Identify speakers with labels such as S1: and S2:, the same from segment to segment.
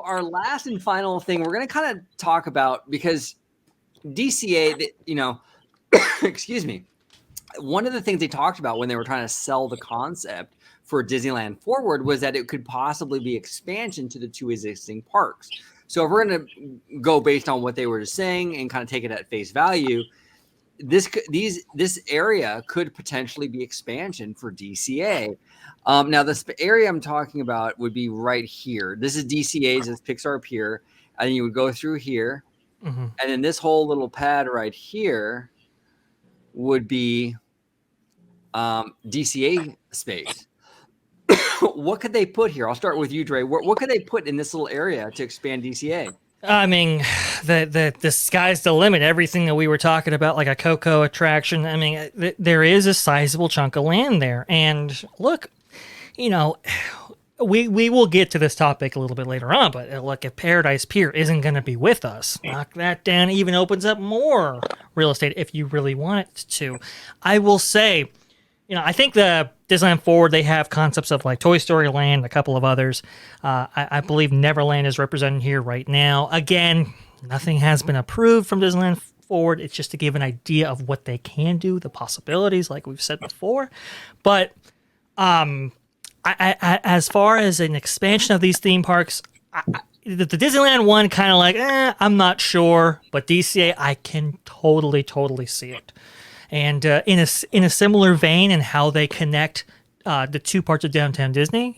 S1: So our last and final thing we're going to kind of talk about, because DCA, excuse me, one of the things they talked about when they were trying to sell the concept for Disneyland Forward was that it could possibly be expansion to the 2 existing parks. So if we're going to go based on what they were just saying and kind of take it at face value, this area could potentially be expansion for DCA. Now, this area I'm talking about would be right here. This is DCA's, it's Pixar Pier, and you would go through here, and then this whole little pad right here would be DCA space. What could they put here? I'll start with you, Dre. What could they put in this little area to expand DCA?
S2: I mean, the sky's the limit. Everything that we were talking about, like a Coco attraction, I mean, there is a sizable chunk of land there. And look, we will get to this topic a little bit later on, but look, if Paradise Pier isn't going to be with us, knock that down even opens up more real estate if you really want it to. I will say, I think the Disneyland Forward, they have concepts of like Toy Story Land, a couple of others. I believe Neverland is represented here right now. Again, nothing has been approved from Disneyland Forward. It's just to give an idea of what they can do, the possibilities, like we've said before. But as far as an expansion of these theme parks, the Disneyland one kind of like, I'm not sure. But DCA, I can totally see it. And in a similar vein in how they connect the 2 parts of downtown Disney,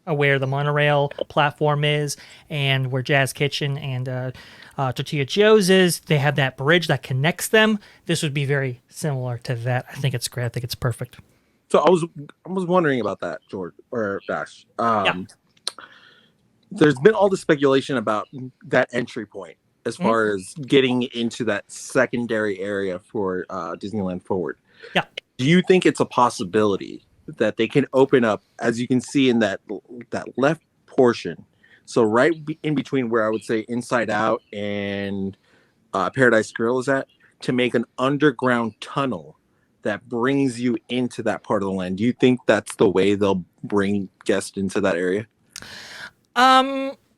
S2: where the monorail platform is and where Jazz Kitchen and Tortilla Joe's is, they have that bridge that connects them. This would be very similar to that. I think it's great. I think it's perfect.
S3: So I was wondering about that, George or Dash. There's been all the speculation about that entry point as far as getting into that secondary area for Disneyland Forward.
S2: Yeah.
S3: Do you think it's a possibility that they can open up, as you can see in that left portion, so right in between where I would say Inside Out and Paradise Grill is at, to make an underground tunnel that brings you into that part of the land? Do you think that's the way they'll bring guests into that area?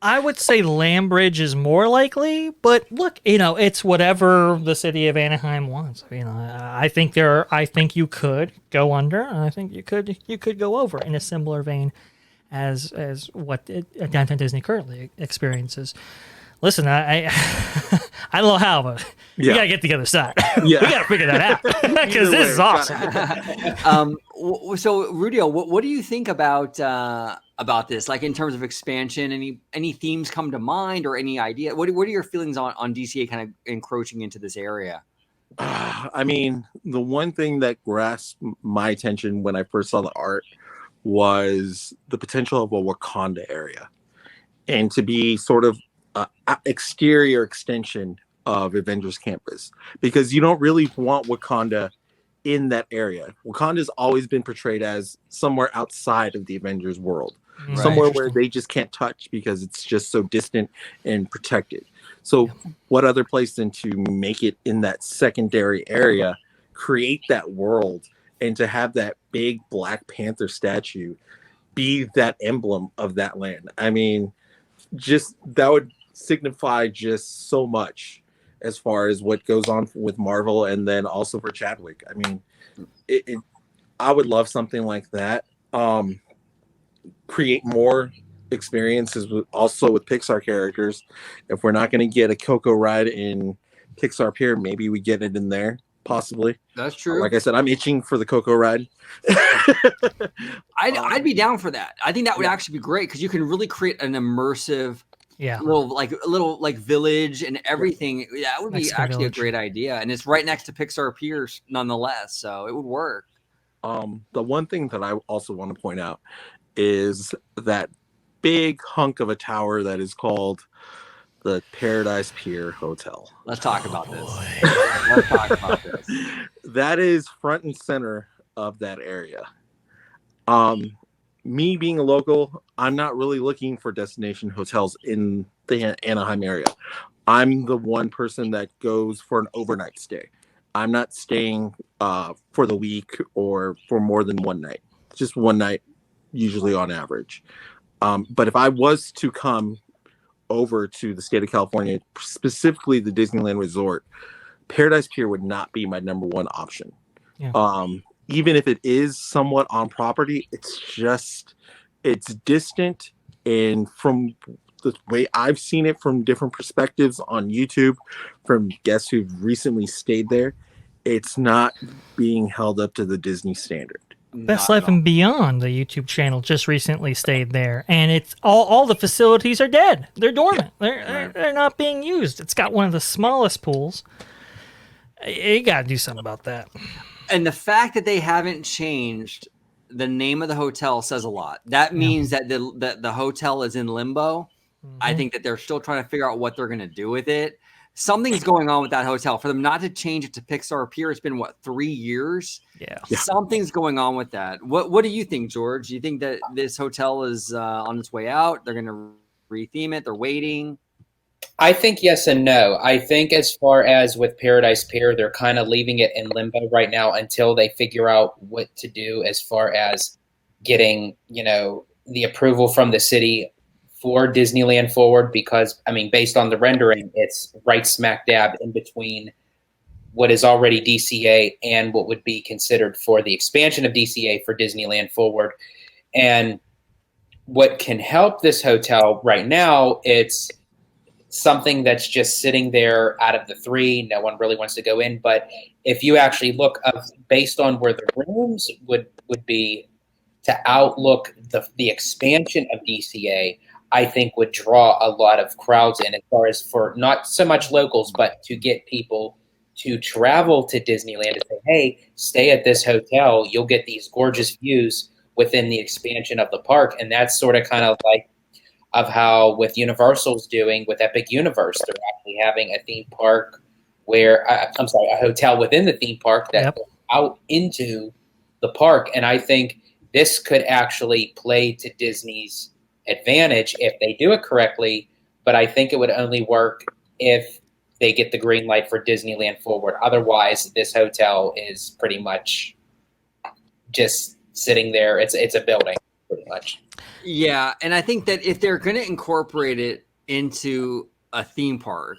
S2: I would say Land Bridge is more likely, but look, it's whatever the city of Anaheim wants. I think you could go under, and I think you could go over in a similar vein as what Downtown Disney currently experiences. Listen, I don't know how, but we gotta get to the other side. We gotta figure that out because this is awesome.
S1: So, Rudio, what do you think about this? Like in terms of expansion, any themes come to mind or any idea? What are your feelings on DCA kind of encroaching into this area?
S3: I mean, the one thing that grasped my attention when I first saw the art was the potential of a Wakanda area, and to be sort of exterior extension of Avengers Campus, because you don't really want Wakanda in that area. Wakanda's always been portrayed as somewhere outside of the Avengers world, somewhere where they just can't touch because it's just so distant and protected. So what other place than to make it in that secondary area, create that world, and to have that big Black Panther statue be that emblem of that land? I mean, just that would signify just so much as far as what goes on with Marvel, and then also for Chadwick. I mean, I would love something like that. Create more experiences with Pixar characters. If we're not going to get a Coco ride in Pixar Pier, maybe we get it in there, possibly.
S1: That's true.
S3: Like I said, I'm itching for the Coco ride.
S1: I'd be down for that. I think that would actually be great because you can really create an immersive little village and everything. That would be actually a great idea, and it's right next to Pixar Pier nonetheless, so it would work.
S3: The one thing that I also want to point out is that big hunk of a tower that is called the Paradise Pier Hotel.
S1: Let's talk about this. Let's talk about this.
S3: That is front and center of that area. Me being a local, I'm not really looking for destination hotels in the Anaheim area. I'm the one person that goes for an overnight stay. I'm not staying for the week or for more than one night. Just one night, usually on average. But if I was to come over to the state of California, specifically the Disneyland Resort, Paradise Pier would not be my number one option.
S2: Yeah.
S3: Even if it is somewhat on property, it's distant. And from the way I've seen it from different perspectives on YouTube, from guests who've recently stayed there, it's not being held up to the Disney standard.
S2: Best Life and Beyond, the YouTube channel, just recently stayed there, and it's all the facilities are dead. They're dormant. They're not being used. It's got one of the smallest pools. You got to do something about that.
S1: And the fact that they haven't changed the name of the hotel says a lot. That means that the hotel is in limbo. Mm-hmm. I think that they're still trying to figure out what they're going to do with it. Something's going on with that hotel. For them not to change it to Pixar Pier, it's been, 3 years?
S2: Yeah.
S1: Something's going on with that. What do you think, George? Do you think that this hotel is on its way out? They're going to retheme it? They're waiting?
S4: I think yes and no. I think as far as with Paradise Pier, they're kind of leaving it in limbo right now until they figure out what to do as far as getting, the approval from the city for Disneyland Forward, because, based on the rendering, it's right smack dab in between what is already DCA and what would be considered for the expansion of DCA for Disneyland Forward. And what can help this hotel right now, it's something that's just sitting there out of the three. No one really wants to go in. But if you actually look up based on where the rooms would be to outlook the expansion of DCA, I think would draw a lot of crowds in, as far as for not so much locals, but to get people to travel to Disneyland and say, hey, stay at this hotel. You'll get these gorgeous views within the expansion of the park. And that's sort of kind of like of how with Universal's doing with Epic Universe, they're actually having a theme park where, a hotel within the theme park that goes out into the park. And I think this could actually play to Disney's advantage if they do it correctly, but I think it would only work if they get the green light for Disneyland Forward. Otherwise, this hotel is pretty much just sitting there. It's a building, pretty much.
S1: Yeah, and I think that if they're going to incorporate it into a theme park,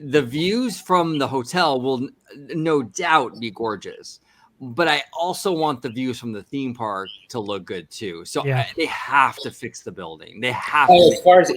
S1: the views from the hotel will no doubt be gorgeous. But I also want the views from the theme park to look good too. So they have to fix the building. They have to.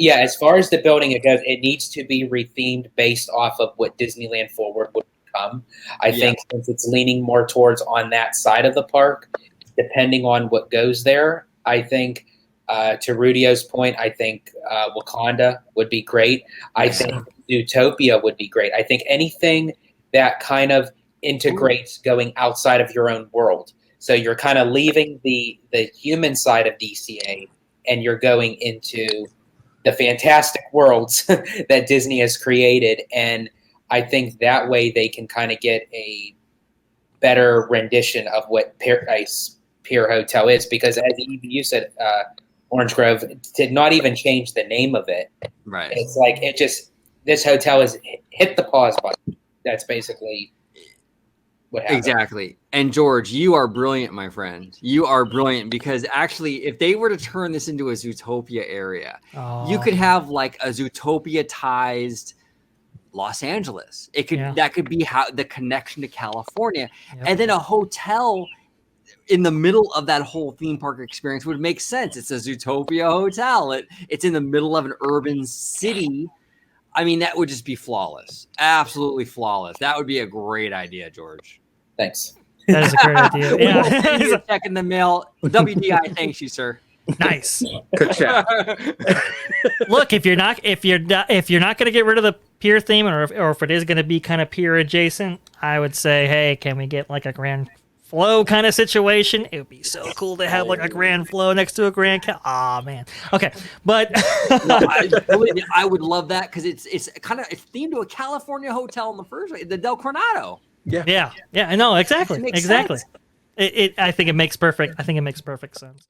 S4: As far as the building it goes, it needs to be rethemed based off of what Disneyland Forward would become. I think since it's leaning more towards on that side of the park, depending on what goes there, I think to Rudio's point, I think Wakanda would be great. I think Zootopia would be great. I think anything that kind of integrates going outside of your own world. So you're kind of leaving the human side of DCA and you're going into the fantastic worlds that Disney has created. And I think that way they can kind of get a better rendition of what Paradise Pier Hotel is, because as you said, Orange Grove did not even change the name of it.
S1: Right.
S4: It's like this hotel is hit the pause button. That's basically what happened.
S1: Exactly. And George, you are brilliant, my friend. You are brilliant, because actually, if they were to turn this into a Zootopia area, you could have like a Zootopia-tized Los Angeles. That could be how the connection to California, and then a hotel in the middle of that whole theme park experience would make sense. It's a Zootopia hotel. It's in the middle of an urban city. I mean, that would just be flawless. Absolutely flawless. That would be a great idea, George.
S4: Thanks.
S2: That is a great idea.
S1: Yeah. Check in the mail. WDI thanks you, sir.
S2: Nice.
S3: Good chat.
S2: Look, if you're not going to get rid of the pier theme, or if it is going to be kind of pier adjacent, I would say, hey, can we get like a Grand Flow kind of situation? It would be so cool to have like a Grand Flow next to a Grand man. Okay, but
S1: I would love that, because it's themed to a California hotel in the first place, the Del Coronado.
S2: Yeah. No, exactly.
S1: Sense.
S2: I think it makes perfect sense.